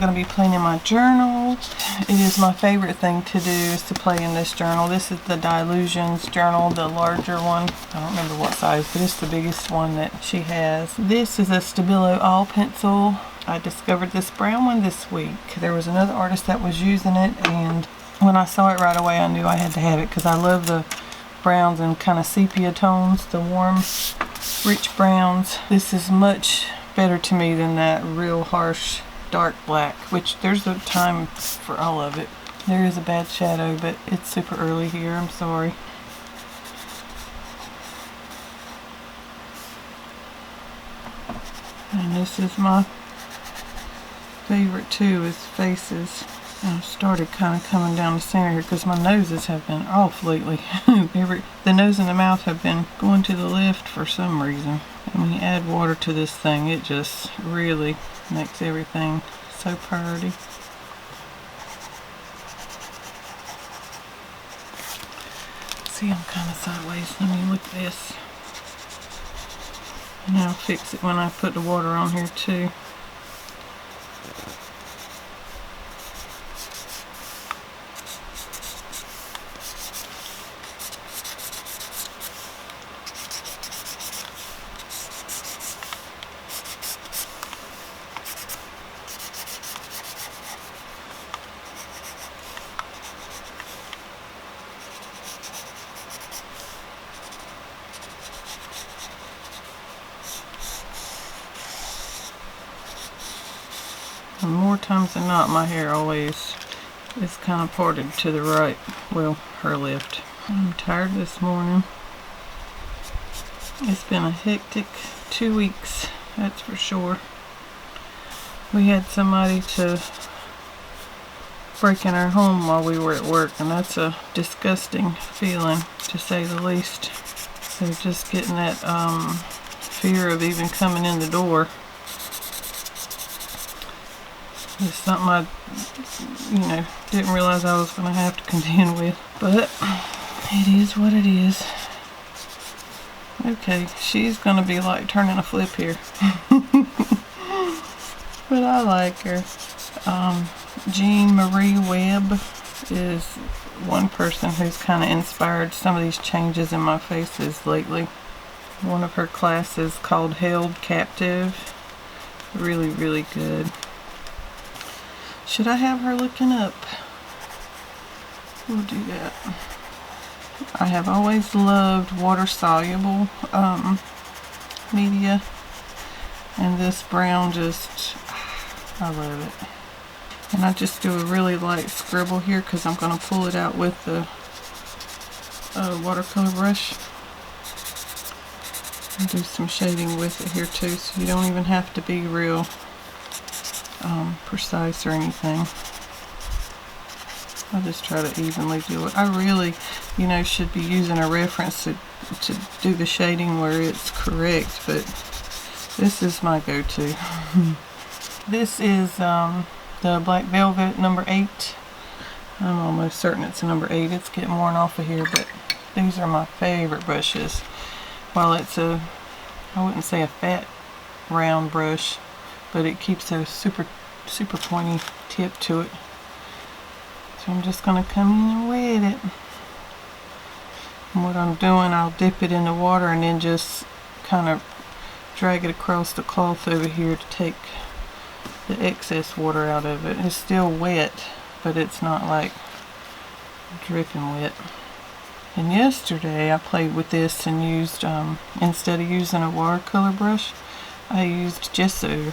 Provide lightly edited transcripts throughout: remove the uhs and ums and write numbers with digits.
going to be playing in my journal. It is my favorite thing to do is to play in this journal. This is the Dilutions journal, the larger one. I don't remember what size, but it's the biggest one that she has. This is a Stabilo all pencil. I discovered this brown one this week. There was another artist that was using it, and when I saw it right away I knew I had to have it because I love the browns and kind of sepia tones, the warm, rich browns. This is much better to me than that real harsh dark black, which there's a time for all of it. There is a bad shadow, but it's super early here, I'm sorry. And this is my favorite too, is faces. I started kind of coming down the center here because my noses have been off lately. The nose and the mouth have been going to the left for some reason. And when you add water to this thing, it just really makes everything so pretty. See, I'm kind of sideways. Let me look at this. And I'll fix it when I put the water on here too. And more times than not, my hair always is kind of parted to the right. Well, her left. I'm tired this morning. It's been a hectic 2 weeks, that's for sure. We had somebody to break in our home while we were at work, and that's a disgusting feeling, to say the least. So just getting that fear of even coming in the door. It's something I, didn't realize I was going to have to contend with. But it is what it is. Okay, she's going to be like turning a flip here. But I like her. Jean Marie Webb is one person who's kind of inspired some of these changes in my faces lately. One of her classes called Held Captive. Really, really good. Should I have her looking up? We'll do that. I have always loved water-soluble media, and this brown just, I love it. And I just do a really light scribble here because I'm going to pull it out with the watercolor brush. And do some shading with it here too, so you don't even have to be real precise or anything. I just try to evenly do it. I really, should be using a reference to do the shading where it's correct, but this is my go-to. This is the Black Velvet number 8. I'm almost certain it's a number 8. It's getting worn off of here, but these are my favorite brushes. While it's I wouldn't say a fat round brush, but it keeps a super pointy tip to it. So I'm just going to come in and wet it. And what I'm doing, I'll dip it in the water and then just kind of drag it across the cloth over here to take the excess water out of it. It's still wet, but it's not like dripping wet. And yesterday I played with this and used, instead of using a watercolor brush, I used gesso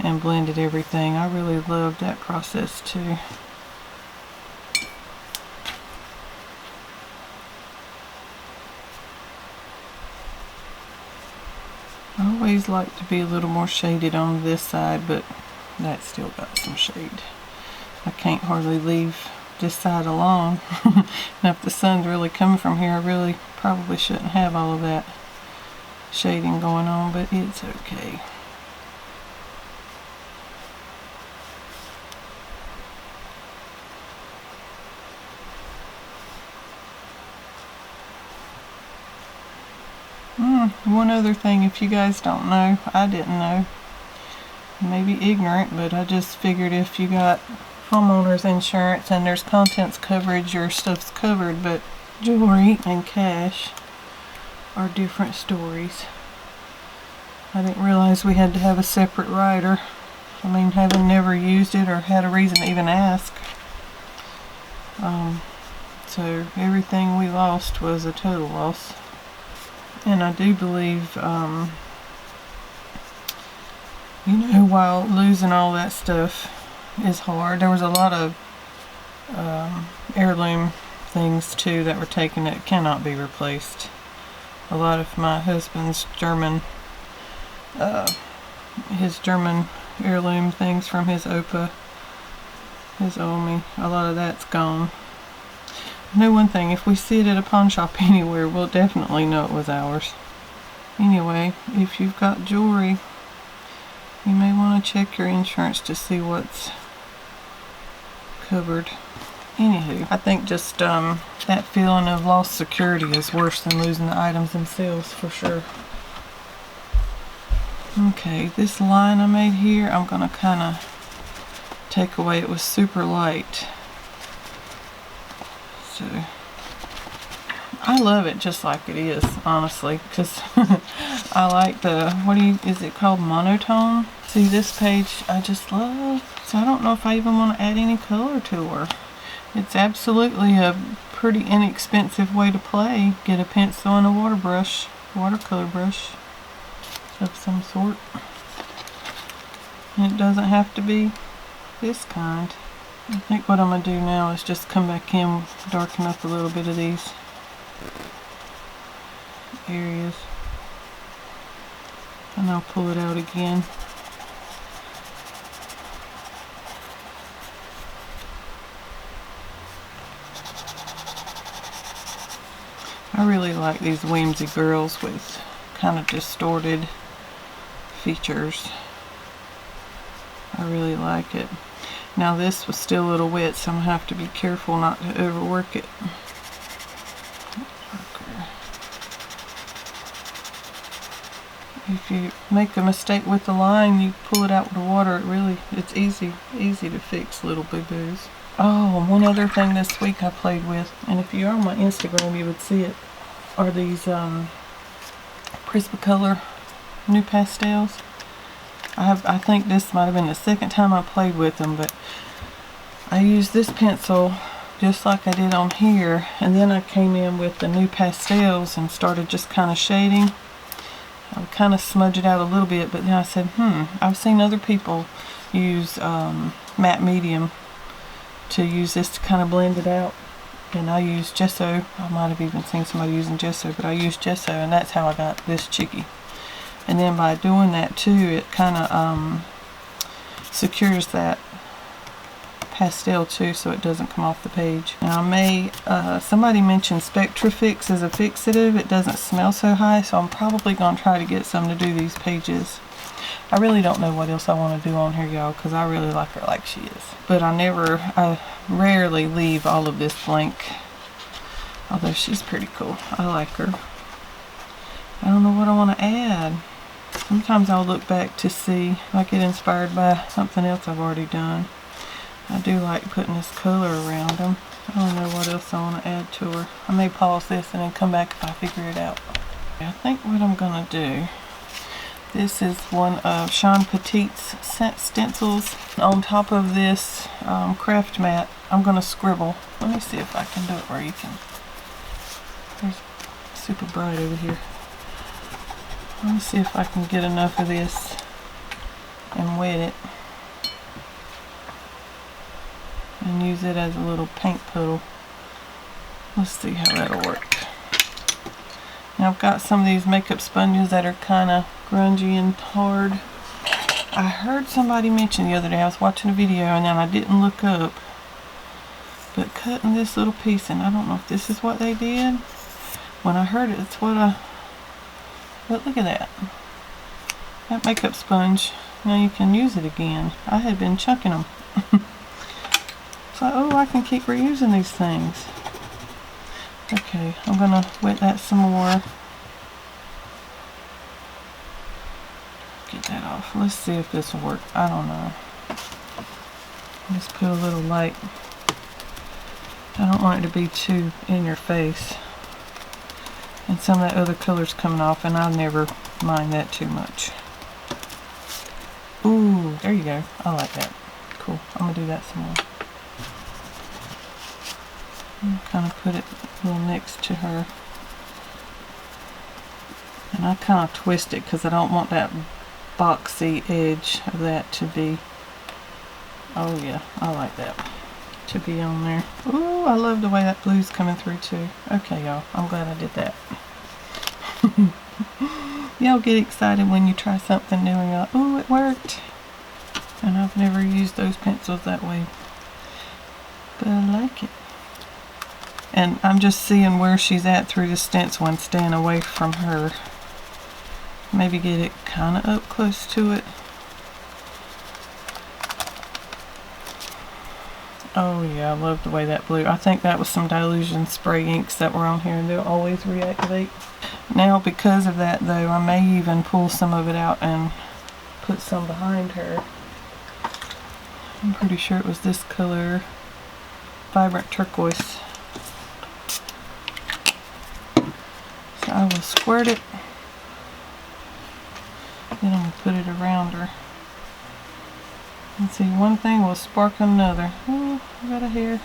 and blended everything. I really loved that process too. I always like to be a little more shaded on this side, but that's still got some shade. I can't hardly leave this side alone. Now if the sun's really coming from here, I really probably shouldn't have all of that shading going on, but it's okay. One other thing, if you guys don't know, I didn't know, maybe ignorant, but I just figured if you got homeowner's insurance and there's contents coverage, your stuff's covered, but jewelry and cash are different stories. I didn't realize we had to have a separate rider. I mean, having never used it or had a reason to even ask. So everything we lost was a total loss. And I do believe, you know, while losing all that stuff is hard, there was a lot of heirloom things too that were taken that cannot be replaced. A lot of my husband's German, his German heirloom things from his Opa, his Omi, a lot of that's gone. I know one thing, if we see it at a pawn shop anywhere, we'll definitely know it was ours. Anyway, if you've got jewelry, you may want to check your insurance to see what's covered. Anywho, I think just that feeling of lost security is worse than losing the items themselves, for sure. Okay, this line I made here, I'm going to kind of take away. It was super light. So, I love it just like it is, honestly, because I like the, is it called monotone? See, this page I just love, so I don't know if I even want to add any color to her. It's absolutely a pretty inexpensive way to play. Get a pencil and a watercolor brush of some sort. And it doesn't have to be this kind. I think what I'm going to do now is just come back in, darken up a little bit of these areas, and I'll pull it out again. I really like these whimsy girls with kind of distorted features. I really like it. Now this was still a little wet, so I'm going to have to be careful not to overwork it. Okay. If you make a mistake with the line, you pull it out with the water. It's easy to fix little boo-boos. Oh, one other thing this week I played with, and if you're on my Instagram you would see it, are these Prismacolor new pastels. I think this might have been the second time I played with them, but I used this pencil just like I did on here, and then I came in with the new pastels and started just kind of shading. I would kind of smudge it out a little bit, but then I said, I've seen other people use matte medium to use this to kind of blend it out, and I used gesso. I might have even seen somebody using gesso, but I used gesso, and that's how I got this chickie. And then by doing that too, it kind of secures that pastel too, so it doesn't come off the page. Now somebody mentioned Spectrafix as a fixative. It doesn't smell so high, so I'm probably going to try to get some to do these pages. I really don't know what else I want to do on here, y'all, because I really like her like she is. But I rarely leave all of this blank, although she's pretty cool. I like her. I don't know what I want to add. Sometimes I'll look back to see if I get inspired by something else I've already done. I do like putting this color around them. I don't know what else I want to add to her. I may pause this and then come back if I figure it out. I think what I'm going to do, this is one of Sean Petit's stencils. On top of this craft mat, I'm going to scribble. Let me see if I can do it where you can. There's super bright over here. Let me see if I can get enough of this and wet it and use it as a little paint puddle. Let's see how that'll work. Now I've got some of these makeup sponges that are kind of grungy and hard. I heard somebody mention the other day, I was watching a video and then I didn't look up, but cutting this little piece, and I don't know if this is what they did. When I heard it, it's what but look at that. That makeup sponge, now you can use it again. I had been chunking them. So, oh, I can keep reusing these things. Okay, I'm going to wet that some more. get that off. Let's see if this will work. I don't know. Just put a little light. I don't want it to be too in your face. And some of that other color's coming off, and I never mind that too much. Ooh, there you go. I like that. Cool. I'm gonna do that some more. Kind of put it a little next to her. And I kind of twist it because I don't want that boxy edge of that to be, oh yeah, I like that, to be on there. Ooh, I love the way that blue's coming through too. Okay, y'all, I'm glad I did that. Y'all get excited when you try something new and you're like, ooh, it worked. And I've never used those pencils that way, but I like it. And I'm just seeing where she's at through the stencil and staying away from her. Maybe get it kind of up close to it. Oh yeah, I love the way that blue. I think that was some Dilution spray inks that were on here, and they'll always reactivate. Now because of that though, I may even pull some of it out and put some behind her. I'm pretty sure it was this color, Vibrant Turquoise. So I will squirt it. Then I'm going to put it around her. And see, one thing will spark another. Oh, I got a hair.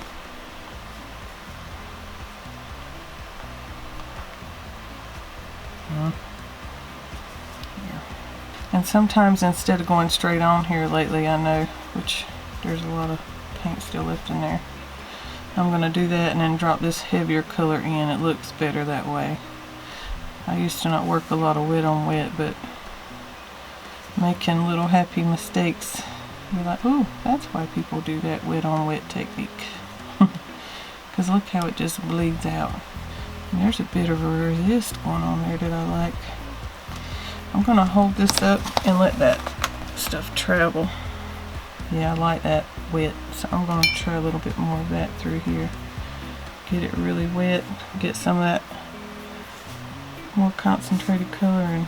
Yeah. And sometimes instead of going straight on here lately, I know, which there's a lot of paint still left in there, I'm going to do that and then drop this heavier color in. It looks better that way. I used to not work a lot of wet on wet, but making little happy mistakes, you're like, oh, that's why people do that wet on wet technique. Because look how it just bleeds out. And there's a bit of a resist going on there that I like. I'm going to hold this up and let that stuff travel. Yeah, I like that wet, so I'm going to try a little bit more of that through here. Get it really wet, get some of that more concentrated color and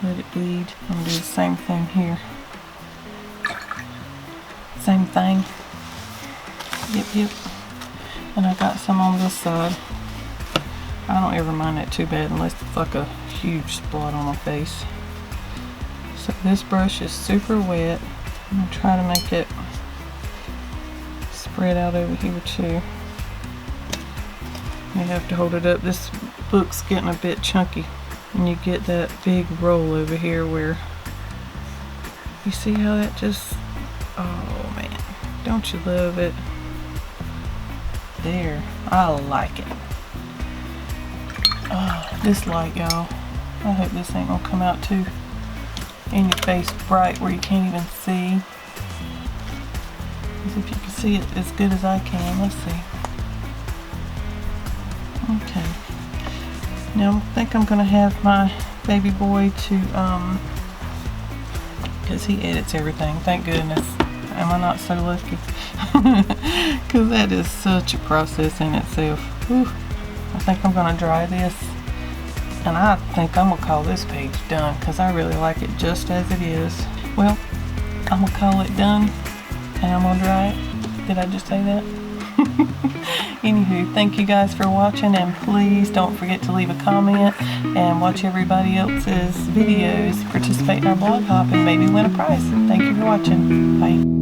let it bleed. I'm going to do the same thing here. Same thing. Yep. And I got some on this side. I don't ever mind that too bad unless it's like a huge spot on my face. So this brush is super wet. I'm going to try to make it spread out over here too. You have to hold it up. This book's getting a bit chunky. And you get that big roll over here where you see how that just, oh man, don't you love it? There, I like it. Oh, this light, y'all. I hope this ain't gonna come out too in your face bright where you can't even see. Because if you can see it as good as I can, let's see. Okay. Now I think I'm going to have my baby boy to, because he edits everything, thank goodness. Am I not so lucky? Because that is such a process in itself. Whew. I think I'm going to dry this, and I think I'm going to call this page done, because I really like it just as it is. Well, I'm going to call it done, and I'm going to dry it. Did I just say that? Anywho, thank you guys for watching, and please don't forget to leave a comment and watch everybody else's videos, participate in our blog hop, and maybe win a prize. Thank you for watching. Bye.